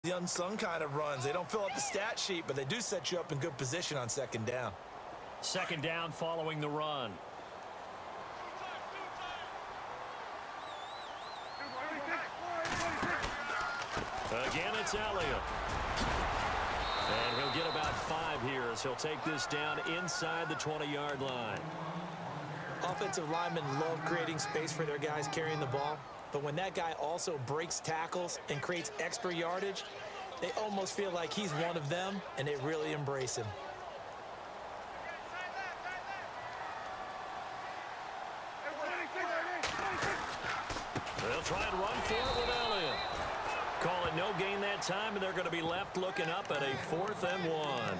The unsung kind of runs. They don't fill up the stat sheet, but they do set you up in good position on second down. Second down following the run. Again, it's Elliott. And he'll get about 5 here as he'll take this down inside the 20-yard line. Offensive linemen love creating space for their guys carrying the ball, but when that guy also breaks tackles and creates extra yardage, they almost feel like he's one of them, and they really embrace him. They'll try and run for it with Elliott. Call it no gain that time, and they're going to be left looking up at a 4th and 1.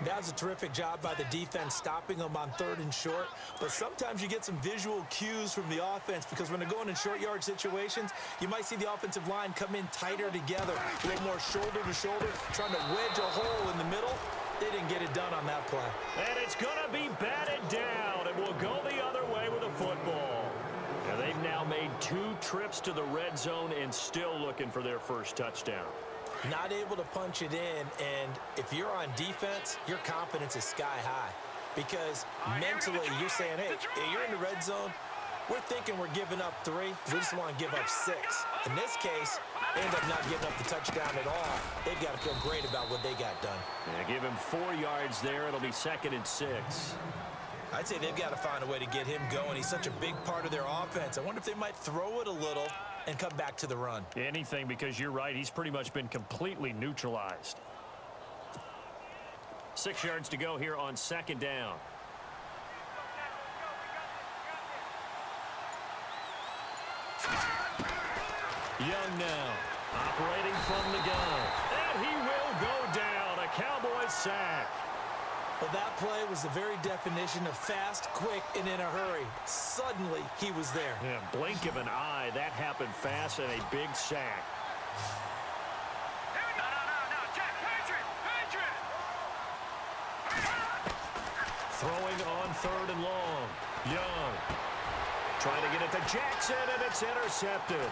That was a terrific job by the defense stopping them on 3rd and short, but sometimes you get some visual cues from the offense because when they're going in short yard situations, you might see the offensive line come in tighter together, a little more shoulder to shoulder, trying to wedge a hole in the middle. They didn't get it done on that play. And it's going to be batted down, and we'll go the other way with the football. And they've now made 2 trips to the red zone and still looking for their first touchdown. Not able to punch it in, and if you're on defense, your confidence is sky high because mentally you're saying, hey, you're in the red zone. We're thinking we're giving up 3. We just want to give up 6. In this case, they end up not giving up the touchdown at all. They've got to feel great about what they got done. Yeah, give him 4 yards there. It'll be 2nd and 6. I'd say they've got to find a way to get him going. He's such a big part of their offense. I wonder if they might throw it a little and come back to the run. Anything, because you're right. He's pretty much been completely neutralized. 6 yards to go here on 2nd down. Young now, operating from the gun. And he will go down. A Cowboys sack. Well, that play was the very definition of fast, quick, and in a hurry. Suddenly, he was there. Yeah, blink of an eye. That happened fast and a big sack. Throwing on 3rd and long. Young. Trying to get it to Jackson, and it's intercepted.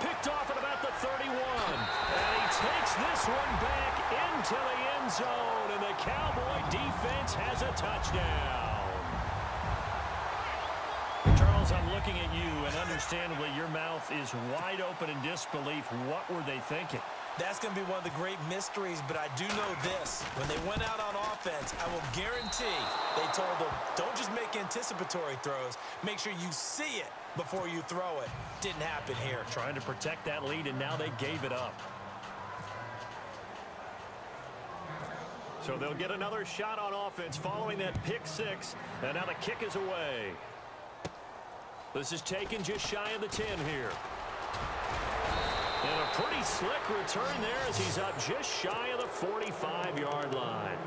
Picked off at about the 31. And he takes this one back into the end zone, and the Cowboy defense has a touchdown. Charles, I'm looking at you, and understandably your mouth is wide open in disbelief. What were they thinking? That's going to be one of the great mysteries, but I do know this. When they went out on offense, I will guarantee they told them, don't just make anticipatory throws. Make sure you see it before you throw it. Didn't happen here. Trying to protect that lead, and now they gave it up. So they'll get another shot on offense following that pick 6, and now the kick is away. This is taken just shy of the 10 here. And a pretty slick return there as he's up just shy of the 45-yard line.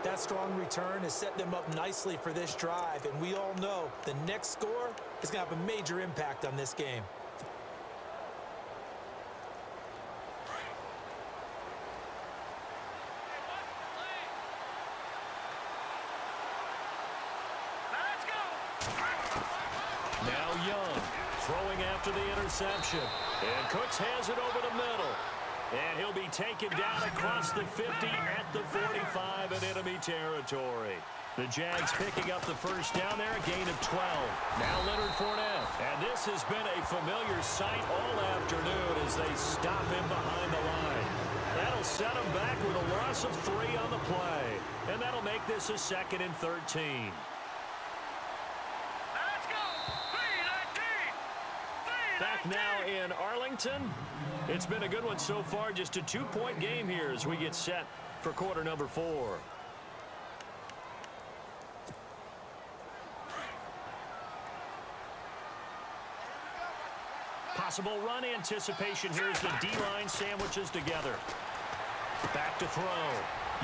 That strong return has set them up nicely for this drive, and we all know the next score is going to have a major impact on this game. Now Young throwing after the interception. And Cooks has it over the middle. And he'll be taken down across the 50 at the 45 in enemy territory. The Jags picking up the first down there, a gain of 12. Now Leonard Fournette. And this has been a familiar sight all afternoon as they stop him behind the line. That'll set him back with a loss of 3 on the play. And that'll make this a 2nd and 13. Back now in Arlington. It's been a good one so far. Just a 2-point game here as we get set for quarter number 4. Possible run anticipation here as the D-line sandwiches together. Back to throw.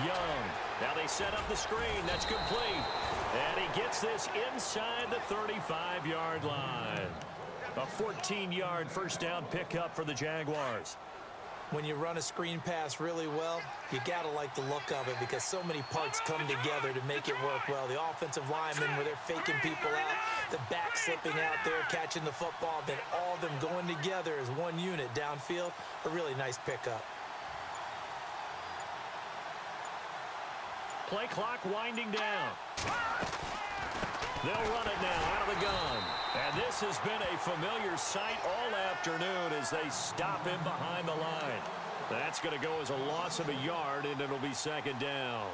Young. Now they set up the screen. That's complete. And he gets this inside the 35-yard line. A 14-yard first down pickup for the Jaguars. When you run a screen pass really well, you got to like the look of it because so many parts come together to make it work well. The offensive linemen, where they're faking people out, the back slipping out there, catching the football, then all of them going together as one unit downfield. A really nice pickup. Play clock winding down. They'll run it now out of the gun. And this has been a familiar sight all afternoon as they stop him behind the line. That's going to go as a loss of a yard, and it'll be second down.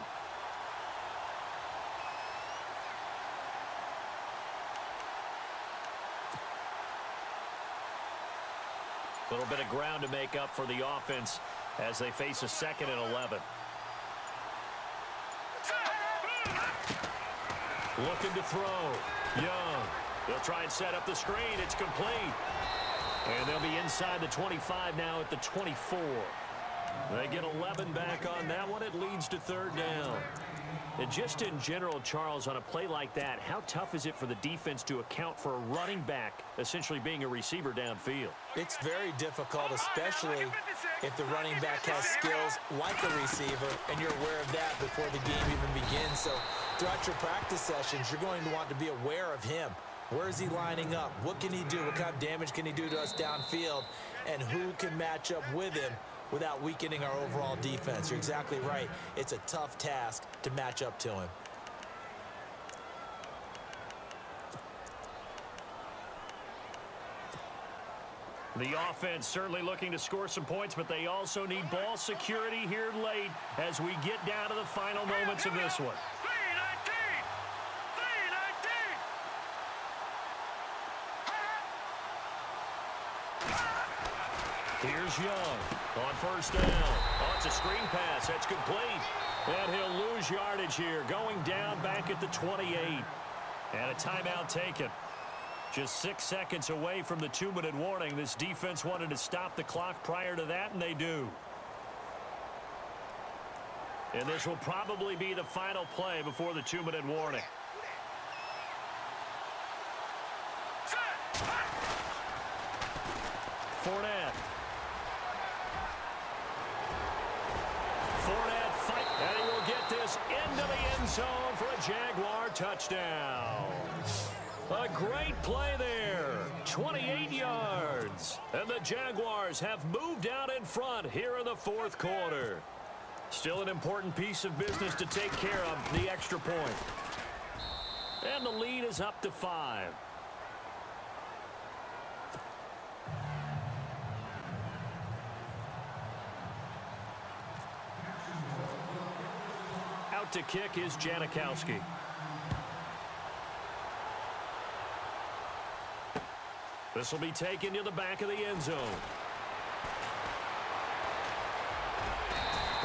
A little bit of ground to make up for the offense as they face a 2nd and 11. Looking to throw. Young. They'll try and set up the screen. It's complete. And they'll be inside the 25 now at the 24. They get 11 back on that one. It leads to 3rd down. And just in general, Charles, on a play like that, how tough is it for the defense to account for a running back essentially being a receiver downfield? It's very difficult, especially if the running back has skills like a receiver, and you're aware of that before the game even begins. So throughout your practice sessions, you're going to want to be aware of him. Where is he lining up? What can he do? What kind of damage can he do to us downfield? And who can match up with him without weakening our overall defense? You're exactly right. It's a tough task to match up to him. The offense certainly looking to score some points, but they also need ball security here late as we get down to the final moments of this one. Here's Young on 1st down. Oh, it's a screen pass. That's complete. And he'll lose yardage here, going down back at the 28. And a timeout taken. Just 6 seconds away from the 2-minute warning. This defense wanted to stop the clock prior to that, and they do. And this will probably be the final play before the 2-minute warning. Fournette. Fight, and he will get this into the end zone for a Jaguar touchdown. A great play there. 28 yards. And the Jaguars have moved out in front here in the 4th quarter. Still an important piece of business to take care of, the extra point. And the lead is up to 5. Out to kick is Janikowski. This will be taken to the back of the end zone.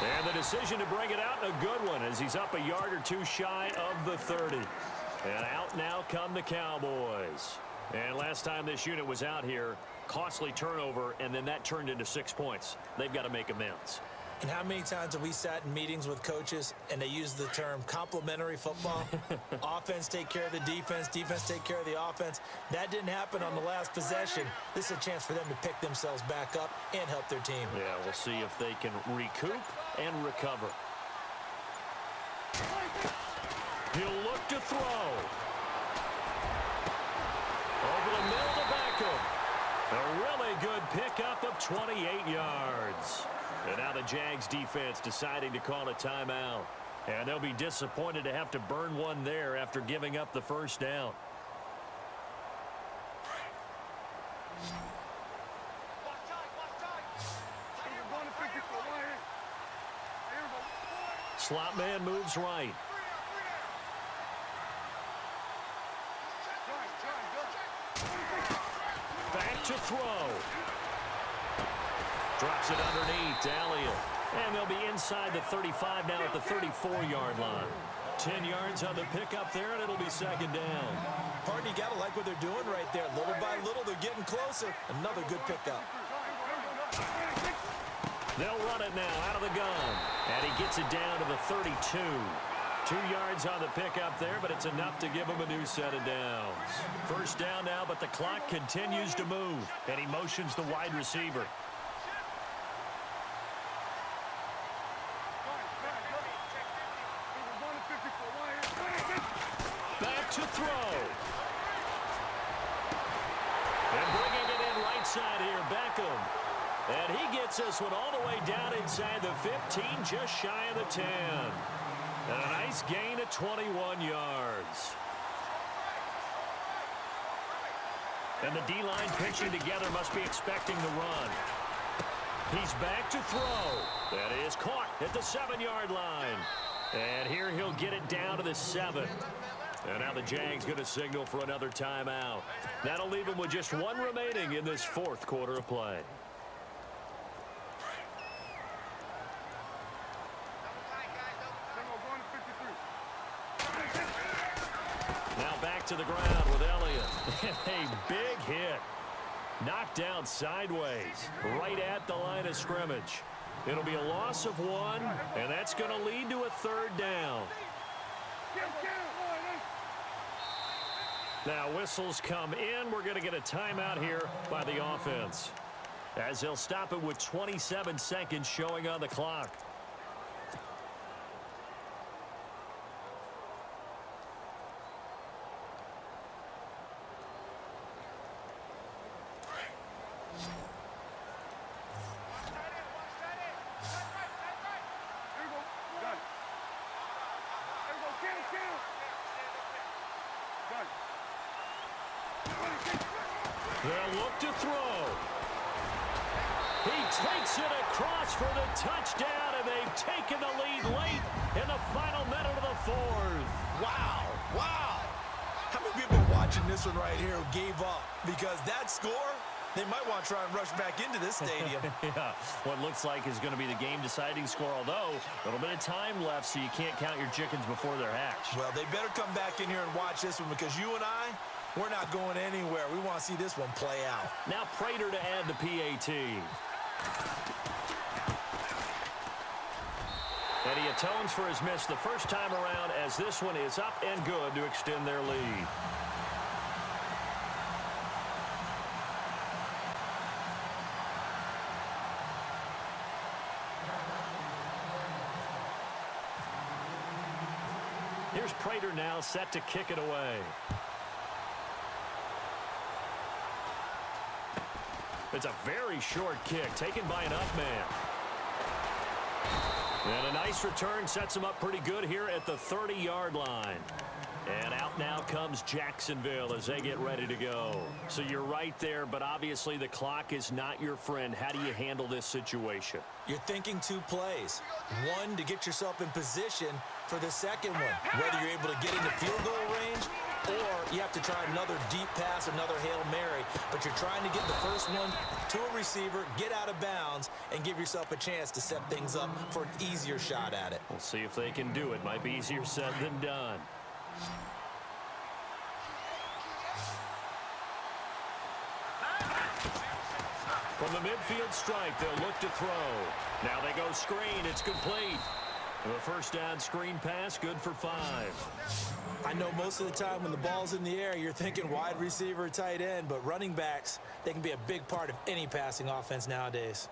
And the decision to bring it out, a good one, as he's up a yard or two shy of the 30. And out now come the Cowboys. And last time this unit was out here, costly turnover, and then that turned into 6 points. They've got to make amends. And how many times have we sat in meetings with coaches and they use the term complementary football? Offense take care of the defense, defense take care of the offense. That didn't happen on the last possession. This is a chance for them to pick themselves back up and help their team. Yeah, we'll see if they can recoup and recover. He'll look to throw. Over the middle to Beckham. A really good pickup of 28 yards. And now the Jags defense deciding to call a timeout. And they'll be disappointed to have to burn one there after giving up the 1st down. Slot man moves right. Back to throw. Drops it underneath to Elliott. And they'll be inside the 35 now at the 34-yard line. 10 yards on the pickup there, and it'll be 2nd down. Partner, you got to like what they're doing right there. Little by little, they're getting closer. Another good pickup. They'll run it now out of the gun. And he gets it down to the 32. 2 yards on the pickup there, but it's enough to give him a new set of downs. 1st down now, but the clock continues to move. And he motions the wide receiver. to throw. And bringing it in right side here, Beckham. And he gets this one all the way down inside the 15, just shy of the 10. And a nice gain of 21 yards. And the D-line pitching together must be expecting the run. He's back to throw. That is caught at the 7-yard line. And here he'll get it down to the 7. And now the Jags going to signal for another timeout. That'll leave him with just one remaining in this fourth quarter of play. Now back to the ground with Elliott. A big hit. Knocked down sideways, right at the line of scrimmage. It'll be a loss of 1, and that's going to lead to a 3rd down. Now whistles come in. We're going to get a timeout here by the offense, as they'll stop it with 27 seconds showing on the clock. They'll look to throw. He takes it across for the touchdown, and they've taken the lead late in the final minute of the 4th. Wow. Wow. How many people are watching this one right here who gave up? Because that score, they might want to try and rush back into this stadium. Yeah, what looks like is going to be the game-deciding score, although a little bit of time left, so you can't count your chickens before they're hatched. Well, they better come back in here and watch this one, because you and I, we're not going anywhere. We want to see this one play out. Now Prater to add the PAT. And he atones for his miss the first time around, as this one is up and good to extend their lead. Here's Prater now set to kick it away. It's a very short kick taken by an up man. And a nice return sets him up pretty good here at the 30-yard line. And out now comes Jacksonville as they get ready to go. So you're right there, but obviously the clock is not your friend. How do you handle this situation? You're thinking 2 plays. One, to get yourself in position for the second one, whether you're able to get into field goal range, or you have to try another deep pass, another Hail Mary, but you're trying to get the first one to a receiver, get out of bounds, and give yourself a chance to set things up for an easier shot at it. We'll see if they can do it. Might be easier said than done. From the midfield stripe, they'll look to throw. Now they go screen. It's complete. The first down screen pass, good for 5. I know most of the time when the ball's in the air, you're thinking wide receiver, tight end, but running backs, they can be a big part of any passing offense nowadays.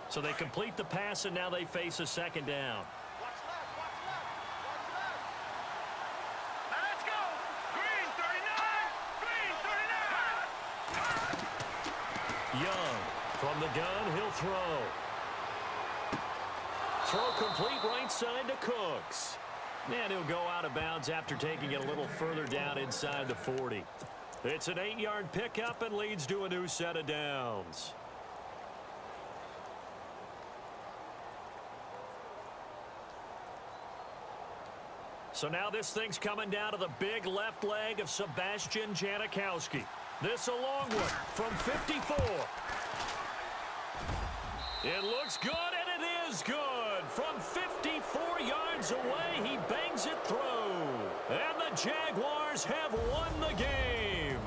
So they complete the pass, and now they face a second down. Let's go! Green 39! Green 39! Young from the gun, he'll throw. Throw complete right side to Cooks. And he'll go out of bounds after taking it a little further down inside the 40. It's an 8-yard pickup and leads to a new set of downs. So now this thing's coming down to the big left leg of Sebastian Janikowski. This a long one from 54. It looks good, and it is good. From 54 yards away, he bangs it through. And the Jaguars have won the game.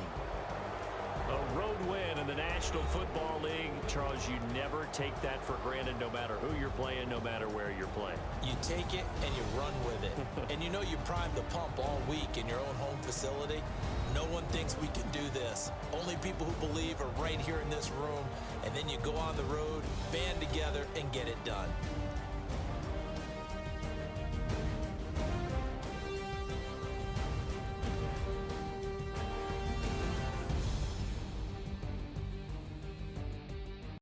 A road win in the National Football League. Charles, you never take that for granted, no matter who you're playing, no matter where you're playing. You take it and you run with it. And you know you primed the pump all week in your own home facility. No one thinks we can do this. Only people who believe are right here in this room. And then you go on the road, band together, and get it done.